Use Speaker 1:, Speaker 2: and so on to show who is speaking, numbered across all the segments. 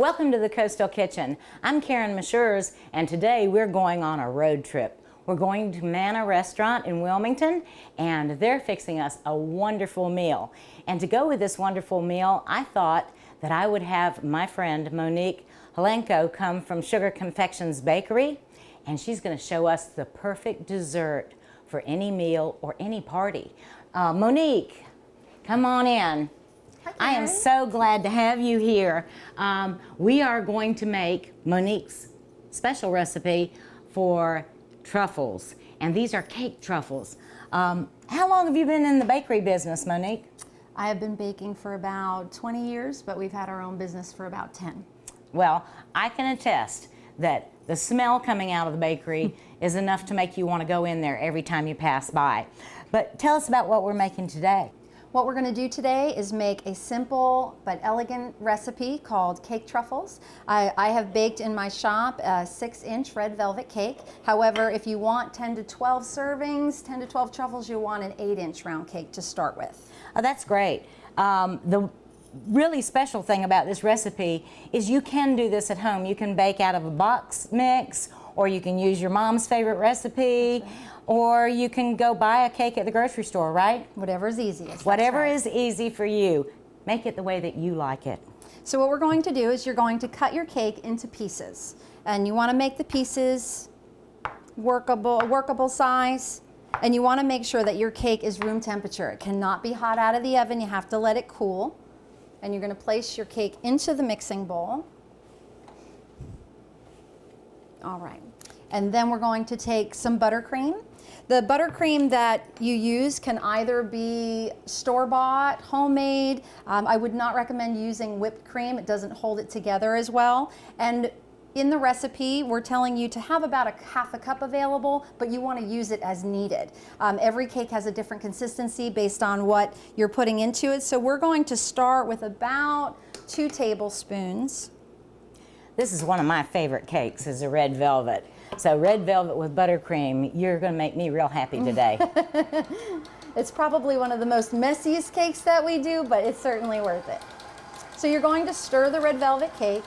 Speaker 1: Welcome to the Coastal Kitchen. I'm Karen Mashers, and today we're going on a road trip. We're going to Manna restaurant in Wilmington, and they're fixing us a wonderful meal. And to go with this wonderful meal, I thought that I would have my friend Monique Holenko come from Sugar Confections Bakery, and she's going to show us the perfect dessert for any meal or any party. Monique, come on in. I am so glad to have you here. We are going to make Monique's special recipe for truffles, and these are cake truffles. How long have you been in the bakery business, Monique?
Speaker 2: I have been baking for about 20 years, but we've had our own business for about 10.
Speaker 1: Well, I can attest that the smell coming out of the bakery is enough to make you want to go in there every time you pass by. But tell us about what we're making today.
Speaker 2: What we're going to do today is make a simple but elegant recipe called cake truffles. I have baked in my shop a 6-inch red velvet cake. However, if you want 10 to 12 servings, 10 to 12 truffles, you'll want an 8-inch round cake to start with.
Speaker 1: Oh, that's great. The really special thing about this recipe is you can do this at home. You can bake out of a box mix, or you can use your mom's favorite recipe, or you can go buy a cake at the grocery store, right?
Speaker 2: Whatever's easiest.
Speaker 1: Whatever is easy for you. Make it the way that you like it.
Speaker 2: So what we're going to do is you're going to cut your cake into pieces. And you want to make the pieces workable size. And you want to make sure that your cake is room temperature. It cannot be hot out of the oven. You have to let it cool. And you're going to place your cake into the mixing bowl. All right. And then we're going to take some buttercream. The buttercream that you use can either be store-bought, homemade. I would not recommend using whipped cream. It doesn't hold it together as well. And in the recipe, we're telling you to have about half a cup available, but you want to use it as needed. Every cake has a different consistency based on what you're putting into it. So we're going to start with about 2 tablespoons.
Speaker 1: This is one of my favorite cakes, is a red velvet. So red velvet with buttercream, you're going to make me real happy today.
Speaker 2: It's probably one of the most messiest cakes that we do, but it's certainly worth it. So you're going to stir the red velvet cake.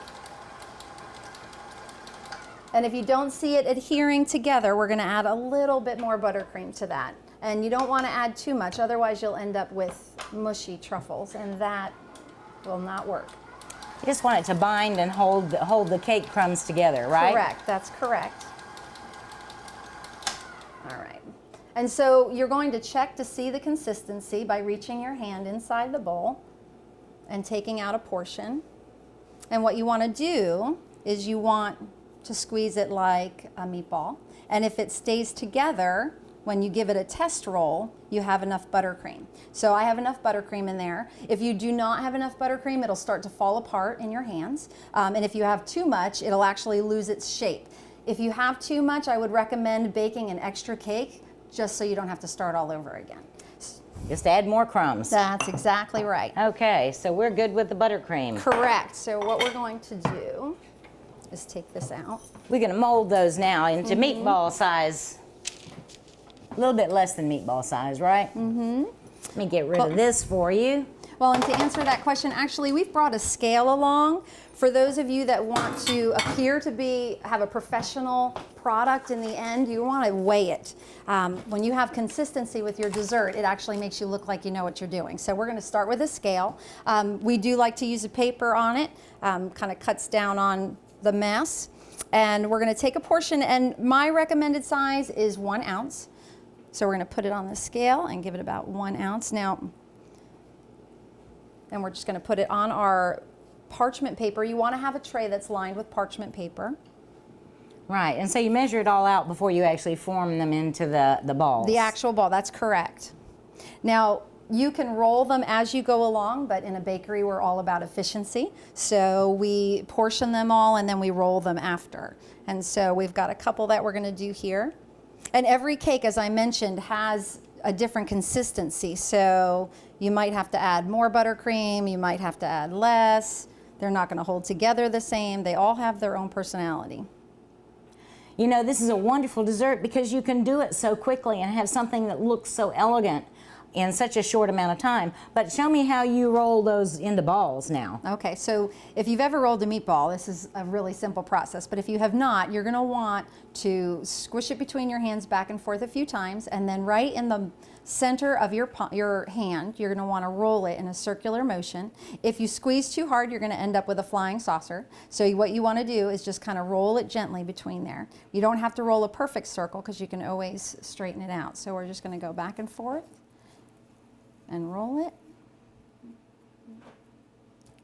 Speaker 2: And if you don't see it adhering together, we're going to add a little bit more buttercream to that. And you don't want to add too much, otherwise you'll end up with mushy truffles, and that will not work.
Speaker 1: You just want it to bind and hold the cake crumbs together, right?
Speaker 2: Correct, that's correct. All right. And so you're going to check to see the consistency by reaching your hand inside the bowl and taking out a portion. And what you want to do is you want to squeeze it like a meatball. And if it stays together, when you give it a test roll, you have enough buttercream. So I have enough buttercream in there. If you do not have enough buttercream, it'll start to fall apart in your hands. And if you have too much, it'll actually lose its shape. If you have too much, I would recommend baking an extra cake just so you don't have to start all over again.
Speaker 1: Just add more crumbs.
Speaker 2: That's exactly right.
Speaker 1: Okay, so we're good with the buttercream.
Speaker 2: Correct. So what we're going to do is take this out.
Speaker 1: We're going to mold those now into meatball size. A little bit less than meatball size, right? Let me get rid of this for you.
Speaker 2: Well, and to answer that question, actually, we've brought a scale along. For those of you that want to appear to have a professional product in the end, you want to weigh it. When you have consistency with your dessert, it actually makes you look like you know what you're doing. So we're going to start with a scale. We do like to use a paper on it, kind of cuts down on the mess. And we're going to take a portion, and my recommended size is 1 ounce. So we're going to put it on the scale and give it about 1 ounce. Now, and we're just going to put it on our parchment paper. You want to have a tray that's lined with parchment paper.
Speaker 1: Right, and so you measure it all out before you actually form them into the balls.
Speaker 2: The actual ball, that's correct. Now, you can roll them as you go along, but in a bakery, we're all about efficiency. So we portion them all and then we roll them after. And so we've got a couple that we're going to do here. And every cake, as I mentioned, has a different consistency. So you might have to add more buttercream, you might have to add less. They're not going to hold together the same. They all have their own personality.
Speaker 1: You know, this is a wonderful dessert because you can do it so quickly and have something that looks so elegant. in such a short amount of time. But show me how you roll those into balls now.
Speaker 2: Okay, so if you've ever rolled a meatball, this is a really simple process. But if you have not, you're going to want to squish it between your hands back and forth a few times, and then right in the center of your hand, you're going to want to roll it in a circular motion. If you squeeze too hard, you're going to end up with a flying saucer. So what you want to do is just kind of roll it gently between there. You don't have to roll a perfect circle because you can always straighten it out. So we're just going to go back and forth and roll it.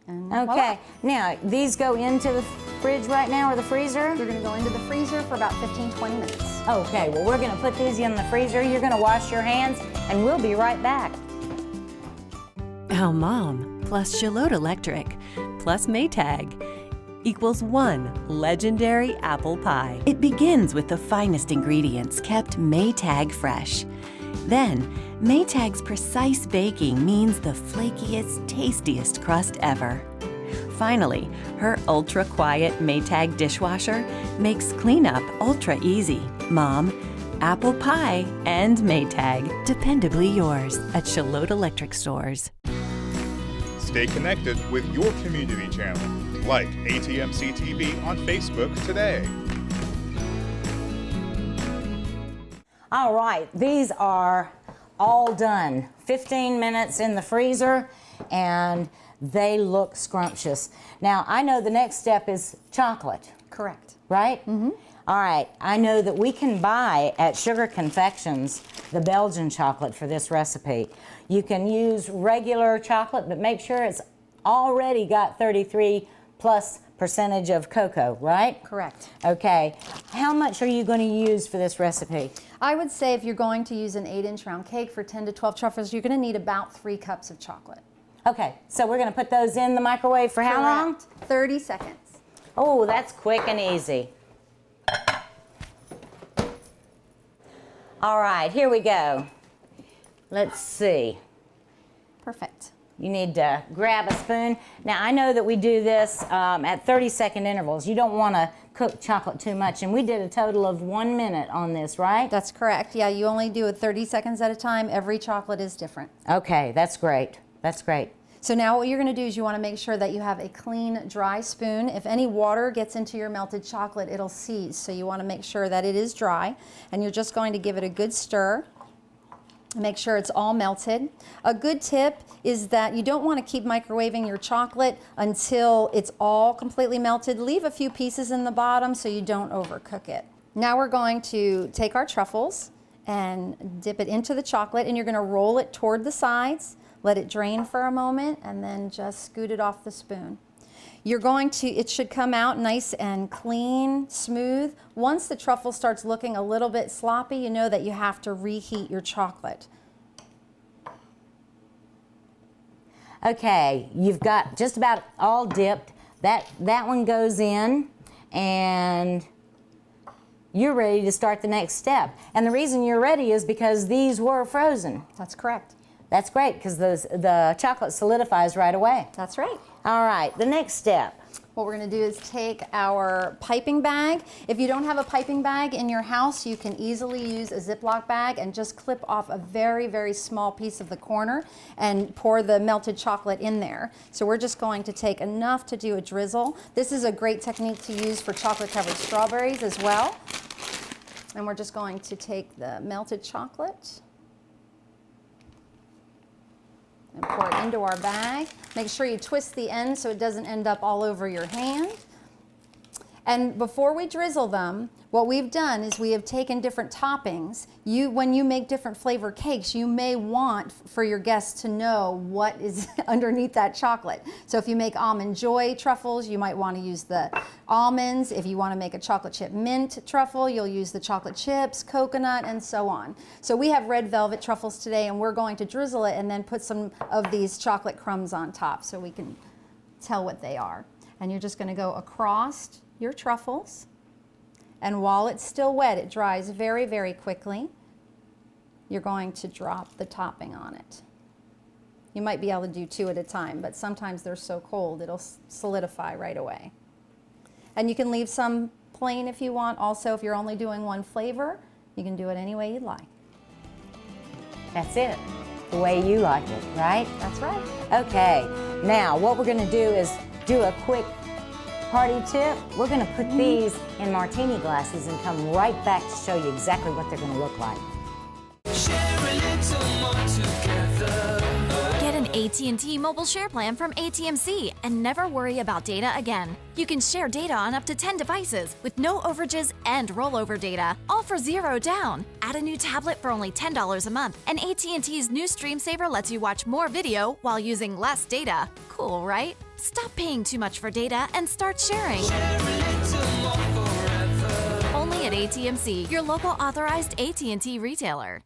Speaker 2: And
Speaker 1: okay,
Speaker 2: voila.
Speaker 1: now these go into the fridge right now or the freezer?
Speaker 2: They're going to go into the freezer for about 15-20 minutes.
Speaker 1: Okay, well we're going to put these in the freezer. You're going to wash your hands and we'll be right back.
Speaker 3: How Mom plus Charlotte Electric plus Maytag equals one legendary apple pie. It begins with the finest ingredients kept Maytag fresh. Then, Maytag's precise baking means the flakiest, tastiest crust ever. Finally, her ultra-quiet Maytag dishwasher makes cleanup ultra easy. Mom, apple pie, and Maytag. Dependably yours at Charlotte Electric Stores.
Speaker 4: Stay connected with your community channel. Like ATMC TV on Facebook today.
Speaker 1: All right, these are all done. 15 minutes in the freezer and they look scrumptious. Now, I know the next step is chocolate.
Speaker 2: Correct.
Speaker 1: Right? Mm-hmm. All right, I know that we can buy at Sugar Confections the Belgian chocolate for this recipe. You can use regular chocolate, but make sure it's already got 33+ percentage of cocoa, right?
Speaker 2: Correct.
Speaker 1: Okay, how much are you going to use for this recipe?
Speaker 2: I would say if you're going to use an 8-inch round cake for 10 to 12 truffles, you're going to need about 3 cups of chocolate.
Speaker 1: Okay, so we're going to put those in the microwave for how long?
Speaker 2: 30 seconds.
Speaker 1: Oh, that's quick and easy. All right, here we go. Let's see.
Speaker 2: Perfect.
Speaker 1: You need to grab a spoon. Now, I know that we do this at 30-second intervals. You don't want to cook chocolate too much, and we did a total of 1 minute on this, right?
Speaker 2: That's correct. Yeah, you only do it 30 seconds at a time. Every chocolate is different.
Speaker 1: Okay, that's great. That's great.
Speaker 2: So now what you're going to do is you want to make sure that you have a clean, dry spoon. If any water gets into your melted chocolate, it'll seize. So you want to make sure that it is dry, and you're just going to give it a good stir. Make sure it's all melted. A good tip is that you don't want to keep microwaving your chocolate until it's all completely melted. Leave a few pieces in the bottom so you don't overcook it. Now we're going to take our truffles and dip it into the chocolate, and you're going to roll it toward the sides, let it drain for a moment, and then just scoot it off the spoon. You're going to, it should come out nice and clean, smooth. Once the truffle starts looking a little bit sloppy, you know that you have to reheat your chocolate.
Speaker 1: Okay, you've got just about all dipped. That one goes in, and you're ready to start the next step. And the reason you're ready is because these were frozen.
Speaker 2: That's correct.
Speaker 1: That's great, because the chocolate solidifies right away.
Speaker 2: That's right.
Speaker 1: All right, the next step.
Speaker 2: What we're going to do is take our piping bag. If you don't have a piping bag in your house, you can easily use a Ziploc bag and just clip off a very, very small piece of the corner and pour the melted chocolate in there. So we're just going to take enough to do a drizzle. This is a great technique to use for chocolate-covered strawberries as well. And we're just going to take the melted chocolate and pour it into our bag. Make sure you twist the end so it doesn't end up all over your hand. And before we drizzle them, what we've done is we have taken different toppings. When you make different flavor cakes, you may want for your guests to know what is underneath that chocolate. So if you make almond joy truffles, you might want to use the almonds. If you want to make a chocolate chip mint truffle, you'll use the chocolate chips, coconut, and so on. So we have red velvet truffles today, and we're going to drizzle it and then put some of these chocolate crumbs on top so we can tell what they are. And you're just going to go across your truffles. And while it's still wet, it dries very, very quickly. You're going to drop the topping on it. You might be able to do 2 at a time, but sometimes they're so cold it'll solidify right away. And you can leave some plain if you want. Also, if you're only doing one flavor, you can do it any way you'd like.
Speaker 1: That's it. the way you like it, right?
Speaker 2: That's right.
Speaker 1: Okay, now what we're going to do is do a quick party tip. We're going to put these in martini glasses and come right back to show you exactly what they're going to look like.
Speaker 5: Get an AT&T mobile share plan from AT&C and never worry about data again. You can share data on up to 10 devices with no overages and rollover data, all for $0 down. Add a new tablet for only $10 a month, and AT&T's new Stream Saver lets you watch more video while using less data. Cool, right? Stop paying too much for data and start sharing. Only at AT&C, your local authorized AT&T retailer.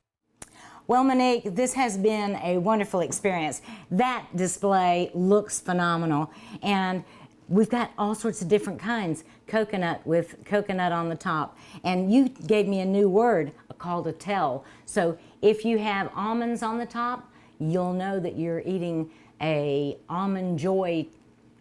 Speaker 1: Well, Monique, this has been a wonderful experience. That display looks phenomenal, and we've got all sorts of different kinds. Coconut with coconut on the top, and you gave me a new word called a tell. So if you have almonds on the top, you'll know that you're eating a almond joy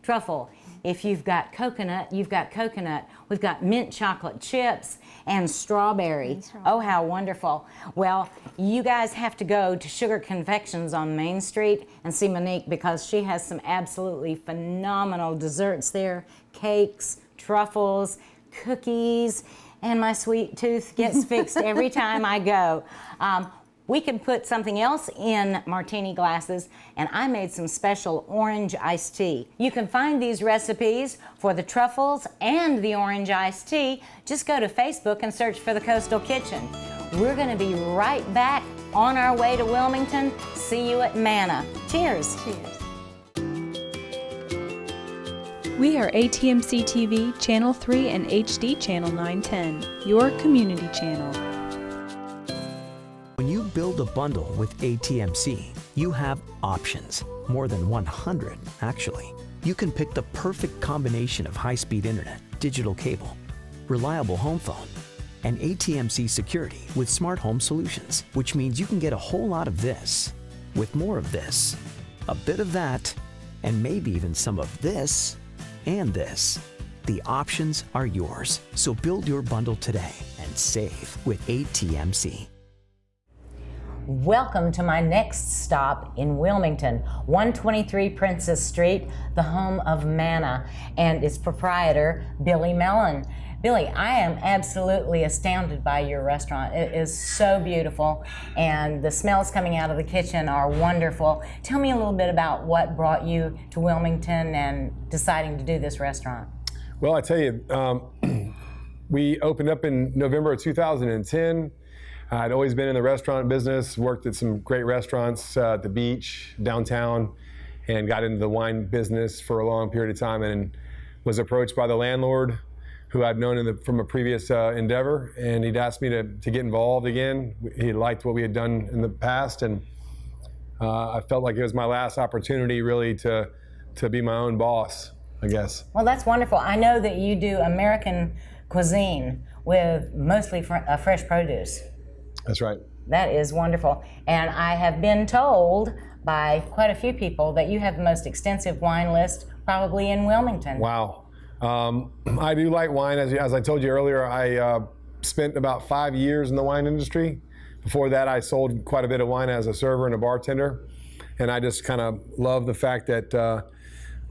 Speaker 1: truffle. If you've got coconut, you've got coconut. We've got mint chocolate chips and strawberry. Oh, how wonderful. Well, you guys have to go to Sugar Confections on Main Street and see Monique, because she has some absolutely phenomenal desserts there. Cakes, truffles, cookies, and my sweet tooth gets fixed every time I go. We can put something else in martini glasses, and I made some special orange iced tea. You can find these recipes for the truffles and the orange iced tea. Just go to Facebook and search for the Coastal Kitchen. We're going to be right back on our way to Wilmington. See you at Manna. Cheers.
Speaker 2: Cheers.
Speaker 6: We are ATMC TV, Channel 3 and HD Channel 910, your community channel.
Speaker 7: When you build a bundle with ATMC, you have options. More than 100, actually. You can pick the perfect combination of high-speed internet, digital cable, reliable home phone, and ATMC security with smart home solutions, which means you can get a whole lot of this, with more of this, a bit of that, and maybe even some of this and this. The options are yours, so build your bundle today and save with ATMC.
Speaker 1: Welcome to my next stop in Wilmington, 123 Princess Street, the home of Manna, and its proprietor, Billy Mellon. Billy, I am absolutely astounded by your restaurant. It is so beautiful, and the smells coming out of the kitchen are wonderful. Tell me a little bit about what brought you to Wilmington and deciding to do this restaurant.
Speaker 8: Well, I tell you, we opened up in November of 2010. I'd always been in the restaurant business, worked at some great restaurants at the beach, downtown, and got into the wine business for a long period of time, and was approached by the landlord who I'd known from a previous endeavor, and he'd asked me to get involved again. He liked what we had done in the past, and I felt like it was my last opportunity really to be my own boss, I guess.
Speaker 1: Well, that's wonderful. I know that you do American cuisine with mostly fresh produce.
Speaker 8: That's right.
Speaker 1: That is wonderful. And I have been told by quite a few people that you have the most extensive wine list probably in Wilmington.
Speaker 8: Wow. I do like wine. As I told you earlier, I spent about 5 years in the wine industry. Before that, I sold quite a bit of wine as a server and a bartender. And I just kind of love the fact that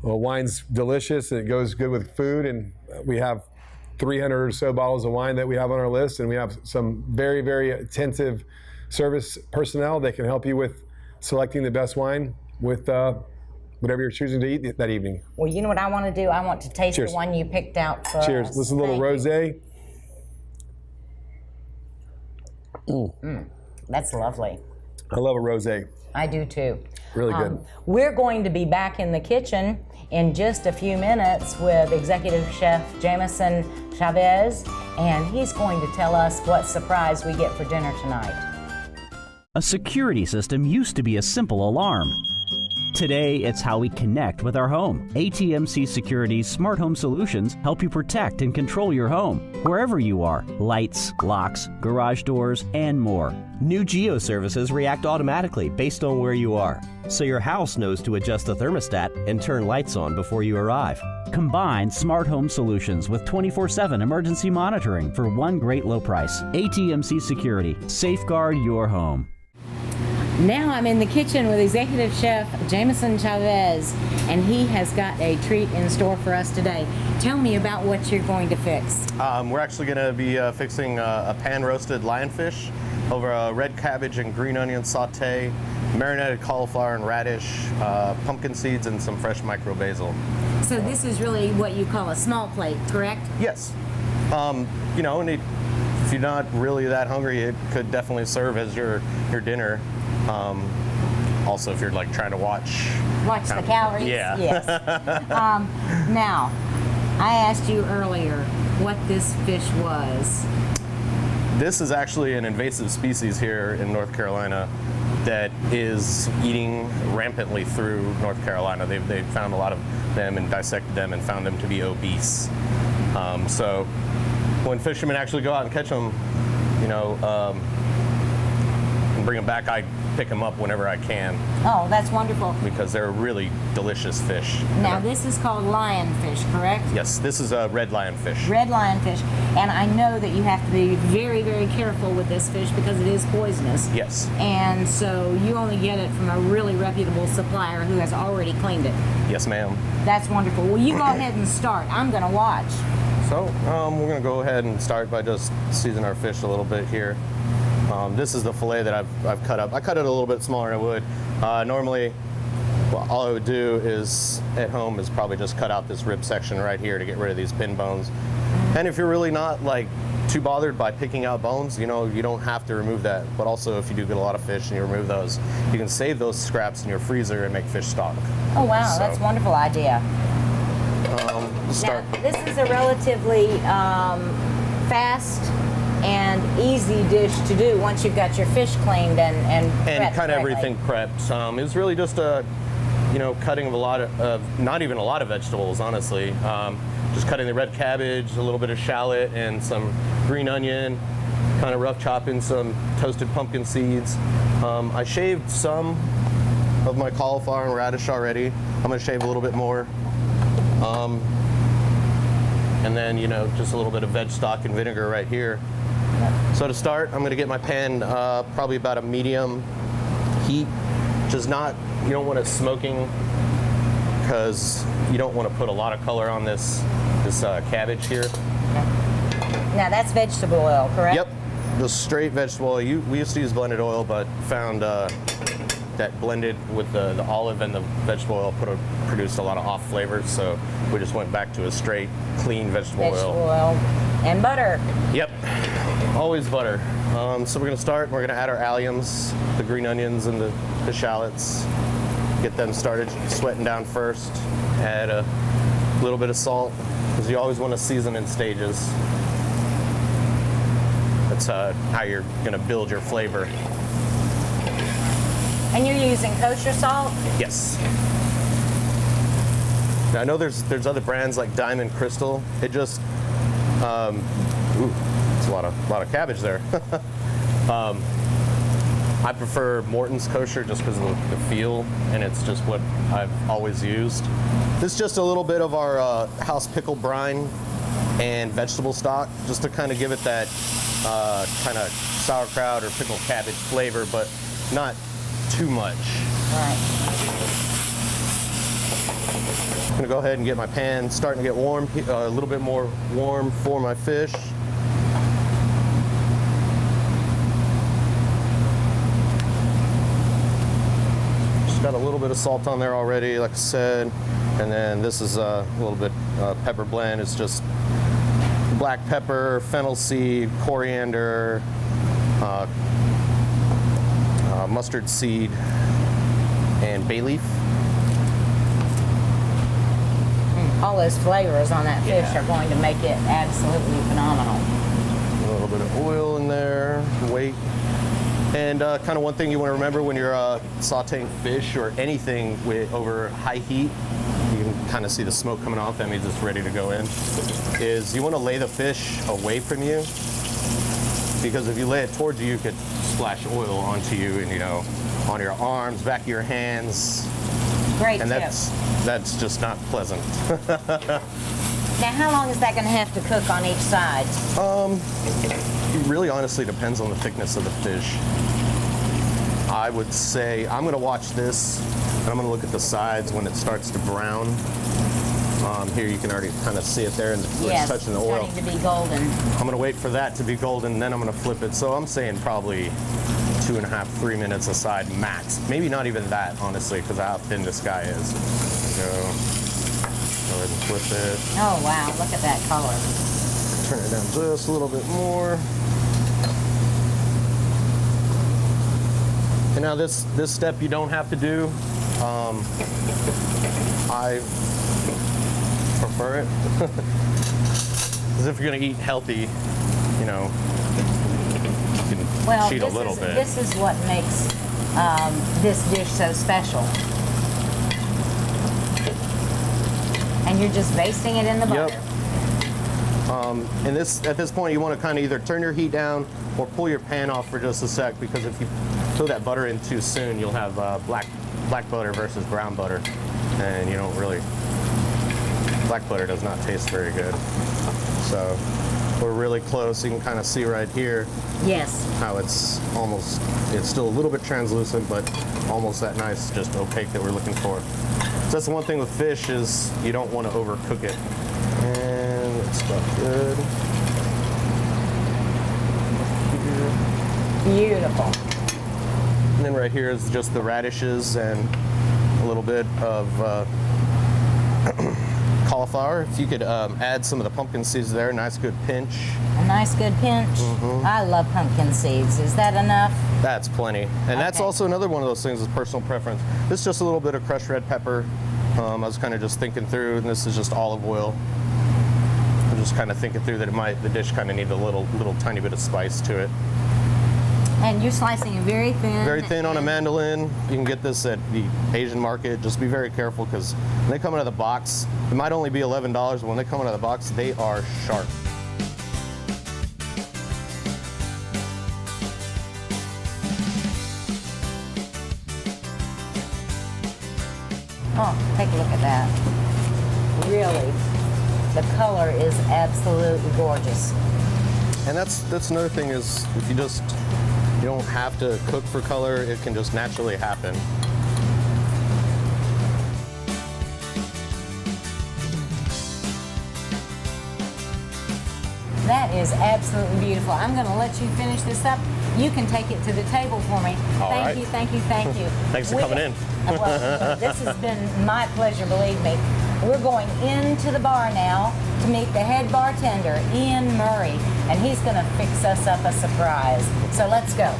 Speaker 8: wine's delicious and it goes good with food. And we have 300 or so bottles of wine that we have on our list, and we have some very, very attentive service personnel that can help you with selecting the best wine with whatever you're choosing to eat that evening.
Speaker 1: Well, you know what I want to do? I want to taste
Speaker 8: Cheers.
Speaker 1: the one you picked out for
Speaker 8: Cheers.
Speaker 1: us.
Speaker 8: This is a little rosé.
Speaker 1: That's lovely.
Speaker 8: I love a rosé.
Speaker 1: I do too.
Speaker 8: Really good.
Speaker 1: We're going to be back in the kitchen in just a few minutes with Executive Chef Jameson Chavez, and he's going to tell us what surprise we get for dinner tonight.
Speaker 9: A security system used to be a simple alarm. Today, it's how we connect with our home. ATMC Security's smart home solutions help you protect and control your home, wherever you are. Lights, locks, garage doors, and more.
Speaker 10: New Geo services react automatically based on where you are, so your house knows to adjust the thermostat and turn lights on before you arrive.
Speaker 9: Combine smart home solutions with 24/7 emergency monitoring for one great low price. ATMC Security. Safeguard your home.
Speaker 1: Now I'm in the kitchen with Executive Chef Jameson Chavez, and he has got a treat in store for us today. Tell me about what you're going to fix.
Speaker 11: We're actually going to be fixing a pan-roasted lionfish over a red cabbage and green onion saute, marinated cauliflower and radish, pumpkin seeds, and some fresh micro basil.
Speaker 1: So this is really what you call a small plate, correct?
Speaker 11: Yes. You know, and if you're not really that hungry, it could definitely serve as your dinner. Also, if you're like trying to watch
Speaker 1: the calories.
Speaker 11: Yeah.
Speaker 1: Yes. Now, I asked you earlier what this fish was.
Speaker 11: This is actually an invasive species here in North Carolina that is eating rampantly through North Carolina. They've found a lot of them and dissected them and found them to be obese. So when fishermen actually go out and catch them, you know, and bring them back, I pick them up whenever I can.
Speaker 1: Oh, that's wonderful.
Speaker 11: Because they're a really delicious fish.
Speaker 1: Now this is called lionfish, correct?
Speaker 11: Yes, this is a red lionfish.
Speaker 1: Red lionfish. And I know that you have to be very, very careful with this fish because it is poisonous.
Speaker 11: Yes.
Speaker 1: And so you only get it from a really reputable supplier who has already cleaned it.
Speaker 11: Yes, ma'am.
Speaker 1: That's wonderful. Well, you go ahead and start. I'm going to watch.
Speaker 11: So we're going to go ahead and start by just seasoning our fish a little bit here. This is the fillet that I've cut up. I cut it a little bit smaller than I would. Normally, well, all I would do is, at home, is probably just cut out this rib section right here to get rid of these pin bones. And if you're really not like too bothered by picking out bones, you know, you don't have to remove that. But also, if you do get a lot of fish and you remove those, you can save those scraps in your freezer and make fish stock.
Speaker 1: Oh, wow, that's a wonderful idea. Now, this is a relatively fast and easy dish to do once you've got your fish cleaned and prepped
Speaker 11: kind of everything prepped. It's really just a, you know, cutting of a lot of, not even a lot of vegetables, honestly. Just cutting the red cabbage, a little bit of shallot, and some green onion, kind of rough chopping some toasted pumpkin seeds. I shaved some of my cauliflower and radish already. I'm going to shave a little bit more. And then, you know, just a little bit of veg stock and vinegar right here. So to start, I'm going to get my pan probably about a medium heat. Just not, you don't want it smoking because you don't want to put a lot of color on this cabbage here.
Speaker 1: Now that's vegetable oil, correct?
Speaker 11: Yep, the straight vegetable oil. We used to use blended oil, but found that blended with the olive and the vegetable oil produced a lot of off flavors, so we just went back to a straight, clean vegetable oil.
Speaker 1: And butter.
Speaker 11: Yep, always butter. So we're going to start, we're going to add our alliums, the green onions and the shallots, get them started sweating down first, add a little bit of salt, because you always want to season in stages. That's how you're going to build your flavor.
Speaker 1: And you're using kosher salt?
Speaker 11: Yes. Now, I know there's other brands like Diamond Crystal. It just, it's a lot of cabbage there. I prefer Morton's kosher just because of the feel, and it's just what I've always used. This is just a little bit of our house pickle brine and vegetable stock, just to kind of give it that kind of sauerkraut or pickled cabbage flavor, but not too much.
Speaker 1: Right.
Speaker 11: I'm gonna go ahead and get my pan starting to get warm, a little bit more warm for my fish. Just got a little bit of salt on there already, like I said, and then this is a little bit pepper blend. It's just black pepper, fennel seed, coriander, mustard seed, and bay leaf.
Speaker 1: All those flavors on that fish are going to make it absolutely phenomenal.
Speaker 11: A little bit of oil in there, weight. And kind of one thing you want to remember when you're sauteing fish or anything over high heat, you can kind of see the smoke coming off, that means it's ready to go in, is you want to lay the fish away from you, because if you lay it towards you, you could splash oil onto you and, you know, on your arms, back of your hands.
Speaker 1: Great
Speaker 11: and
Speaker 1: tip.
Speaker 11: That's just not pleasant.
Speaker 1: Now, how long is that going to have to cook on each side?
Speaker 11: It really honestly depends on the thickness of the fish. I would say I'm gonna watch this, and I'm gonna look at the sides when it starts to brown. Here you can already kind of see it there, and it's touching the oil.
Speaker 1: Starting to be golden.
Speaker 11: I'm gonna wait for that to be golden, and then I'm gonna flip it. So I'm saying probably 2.5, 3 minutes aside max. Maybe not even that, honestly, because of how thin this guy is. So go ahead and flip it.
Speaker 1: Oh wow, look at that color.
Speaker 11: Turn it down just a little bit more. And now this step you don't have to do. I prefer it. Because if you're gonna eat healthy, you know, you can cheat a little bit.
Speaker 1: This is what makes this dish so special. And you're just basting it in the butter.
Speaker 11: Yep. And at this point, you want to kind of either turn your heat down or pull your pan off for just a sec, because if you throw that butter in too soon, you'll have black butter versus brown butter, and you don't really. Black butter does not taste very good. So we're really close. You can kind of see right here.
Speaker 1: Yes.
Speaker 11: How it's still a little bit translucent, but almost that nice, just opaque that we're looking for. So that's the one thing with fish is you don't want to overcook it. And it's about good.
Speaker 1: Beautiful.
Speaker 11: And then right here is just the radishes and a little bit of cauliflower. If you could add some of the pumpkin seeds there, nice good pinch.
Speaker 1: A nice good pinch. I love pumpkin seeds. Is that enough?
Speaker 11: That's plenty. And that's also another one of those things is personal preference. This is just a little bit of crushed red pepper. I was kind of just thinking through, and this is just olive oil. I'm just kind of thinking through that the dish kind of need a little tiny bit of spice to it.
Speaker 1: And you're slicing it very thin.
Speaker 11: Very thin on a mandolin. You can get this at the Asian market. Just be very careful, because when they come out of the box, it might only be $11, but when they come out of the box, they are sharp.
Speaker 1: Oh, take a look at that. Really, the color is absolutely gorgeous.
Speaker 11: And that's another thing is if you don't have to cook for color, it can just naturally happen.
Speaker 1: That is absolutely beautiful. I'm going to let you finish this up. You can take it to the table for me. Thank you, thank you, thank you.
Speaker 11: Thanks for coming in.
Speaker 1: Well, this has been my pleasure, believe me. We're going into the bar now to meet the head bartender, Ian Murray, and he's going to fix us up a surprise. So let's go.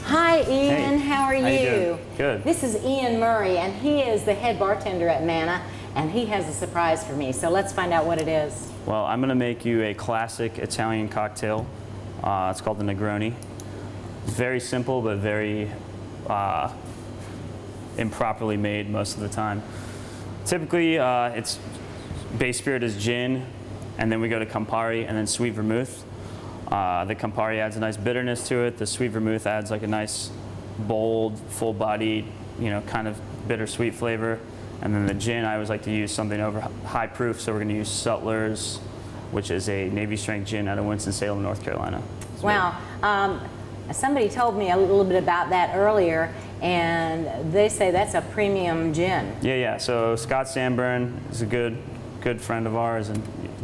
Speaker 1: Hi, Ian.
Speaker 12: Hey.
Speaker 1: How are you?
Speaker 12: How you doing? Good.
Speaker 1: This is Ian Murray, and he is the head bartender at Manna, and he has a surprise for me. So let's find out what it is.
Speaker 12: Well, I'm going to make you a classic Italian cocktail. It's called the Negroni. It's very simple, but very improperly made most of the time. Typically, its base spirit is gin, and then we go to Campari and then sweet vermouth. The Campari adds a nice bitterness to it. The sweet vermouth adds like a nice, bold, full-bodied, kind of bittersweet flavor. And then the gin, I always like to use something over high proof, so we're going to use Sutler's, which is a Navy strength gin out of Winston-Salem, North Carolina.
Speaker 1: Wow. Somebody told me a little bit about that earlier, and they say that's a premium gin.
Speaker 12: Yeah. So Scott Sanborn is a good friend of ours and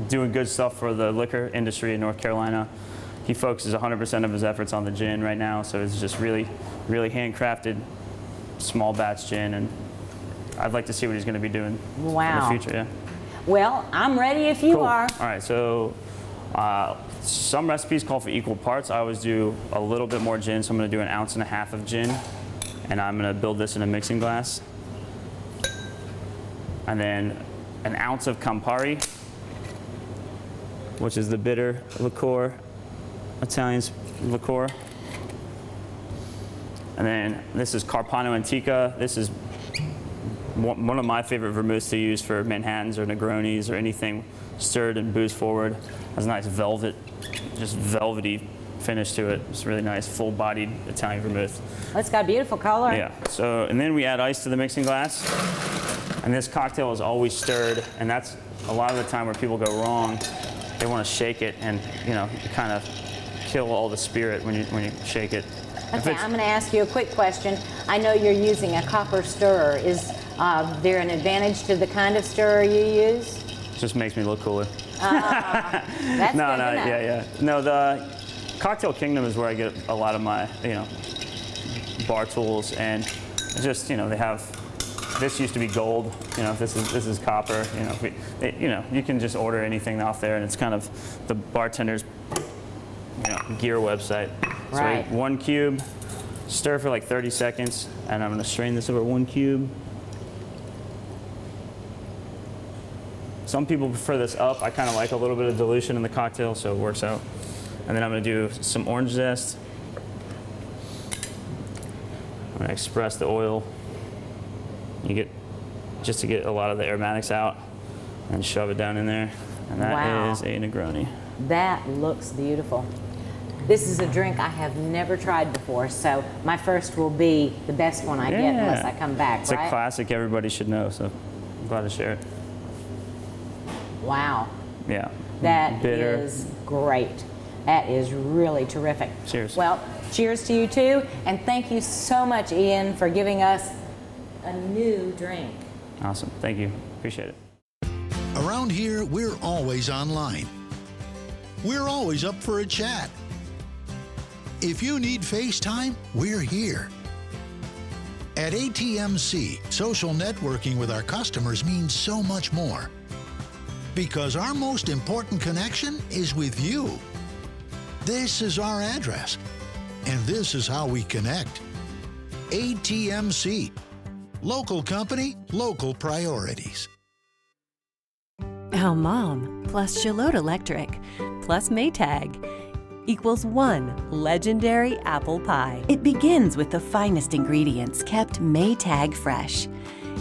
Speaker 12: doing good stuff for the liquor industry in North Carolina. He focuses 100% of his efforts on the gin right now, so it's just really, really handcrafted, small batch gin, and I'd like to see what he's going to be doing in the future. Yeah.
Speaker 1: Well, I'm ready if you are.
Speaker 12: All right, so some recipes call for equal parts. I always do a little bit more gin, so I'm going to do 1.5 ounces of gin, and I'm going to build this in a mixing glass. And then 1 ounce of Campari, which is the bitter liqueur, Italian liqueur. And then this is Carpano Antica. This is one of my favorite vermouths to use for Manhattans or Negronis or anything stirred and booze forward. Has a nice velvet, just velvety finish to it. It's really nice, full-bodied Italian vermouth.
Speaker 1: It's got a beautiful color.
Speaker 12: Yeah. So, and then we add ice to the mixing glass. And this cocktail is always stirred, and that's a lot of the time where people go wrong. They want to shake it, and you kind of kill all the spirit when you shake it.
Speaker 1: Okay, I'm going to ask you a quick question. I know you're using a copper stirrer. Is there an advantage to the kind of stirrer you use?
Speaker 12: Just makes me look cooler.
Speaker 1: That's
Speaker 12: No,
Speaker 1: good enough.
Speaker 12: yeah. No, the Cocktail Kingdom is where I get a lot of my, bar tools, and it's just, they have, this used to be gold, this is copper, you can just order anything off there, and it's kind of the bartender's, gear website.
Speaker 1: Right.
Speaker 12: So 1 cube, stir for like 30 seconds, and I'm gonna strain this over 1 cube. Some people prefer this up. I kind of like a little bit of dilution in the cocktail, so it works out. And then I'm going to do some orange zest. I'm going to express the oil. Just to get a lot of the aromatics out, and shove it down in there. And that is a Negroni.
Speaker 1: That looks beautiful. This is a drink I have never tried before, so my first will be the best one I get unless I come back,
Speaker 12: It's a classic everybody should know, so I'm glad to share it.
Speaker 1: Wow.
Speaker 12: Yeah.
Speaker 1: That
Speaker 12: Bitter.
Speaker 1: is great. That is really terrific.
Speaker 12: Cheers.
Speaker 1: Well, cheers to you too, and thank you so much, Ian, for giving us a new drink.
Speaker 12: Awesome. Thank you. Appreciate it.
Speaker 13: Around here, we're always online. We're always up for a chat. If you need FaceTime, we're here. At ATMC, social networking with our customers means so much more. Because our most important connection is with you. This is our address, and this is how we connect. ATMC. Local company, local priorities.
Speaker 3: How Mom plus Charlotte Electric plus Maytag equals 1 legendary apple pie. It begins with the finest ingredients kept Maytag fresh.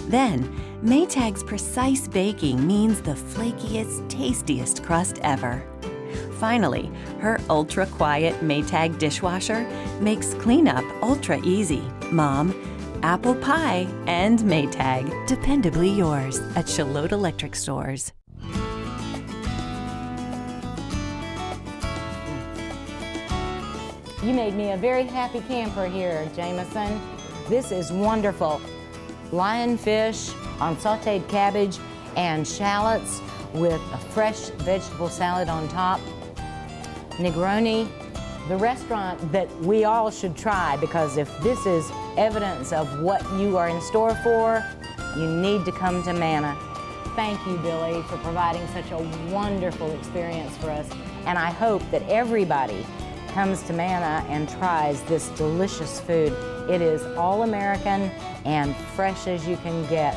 Speaker 3: Then, Maytag's precise baking means the flakiest, tastiest crust ever. Finally, her ultra-quiet Maytag dishwasher makes cleanup ultra easy. Mom, apple pie, and Maytag. Dependably yours at Charlotte Electric Stores.
Speaker 1: You made me a very happy camper here, Jameson. This is wonderful. Lionfish on sauteed cabbage and shallots with a fresh vegetable salad on top. Negroni, the restaurant that we all should try, because if this is evidence of what you are in store for, you need to come to Manna. Thank you, Billy, for providing such a wonderful experience for us. And I hope that everybody comes to Manna and tries this delicious food. It is all American and fresh as you can get.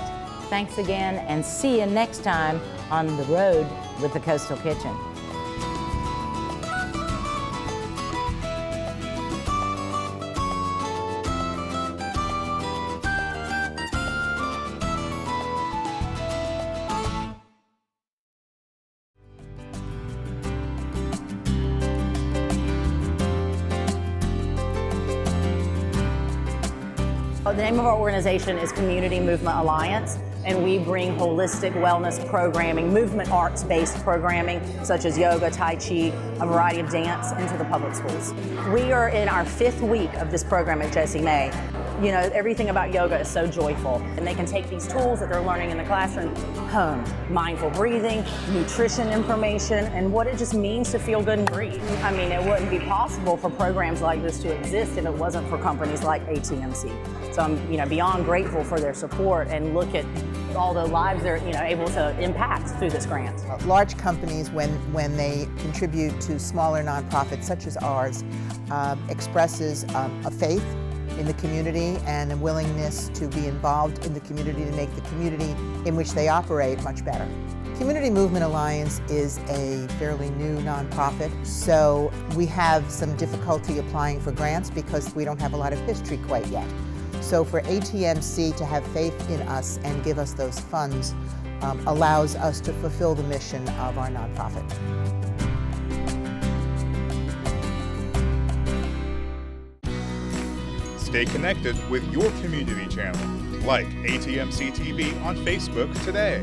Speaker 1: Thanks again, and see you next time on the road with the Coastal Kitchen.
Speaker 14: The name of our organization is Community Movement Alliance, and we bring holistic wellness programming, movement arts-based programming, such as yoga, tai chi, a variety of dance, into the public schools. We are in our 5th week of this program at Jessie May. You know, everything about yoga is so joyful, and they can take these tools that they're learning in the classroom home. Mindful breathing, nutrition information, and what it just means to feel good and breathe. I mean, it wouldn't be possible for programs like this to exist if it wasn't for companies like ATMC. So I'm, beyond grateful for their support, and look at all the lives they're, able to impact through this grant.
Speaker 15: Large companies, when they contribute to smaller nonprofits such as ours, expresses a faith in the community and a willingness to be involved in the community to make the community in which they operate much better. Community Movement Alliance is a fairly new nonprofit, so we have some difficulty applying for grants because we don't have a lot of history quite yet. So for ATMC to have faith in us and give us those funds allows us to fulfill the mission of our nonprofit.
Speaker 4: Stay connected with your community channel. Like ATMC TV on Facebook today.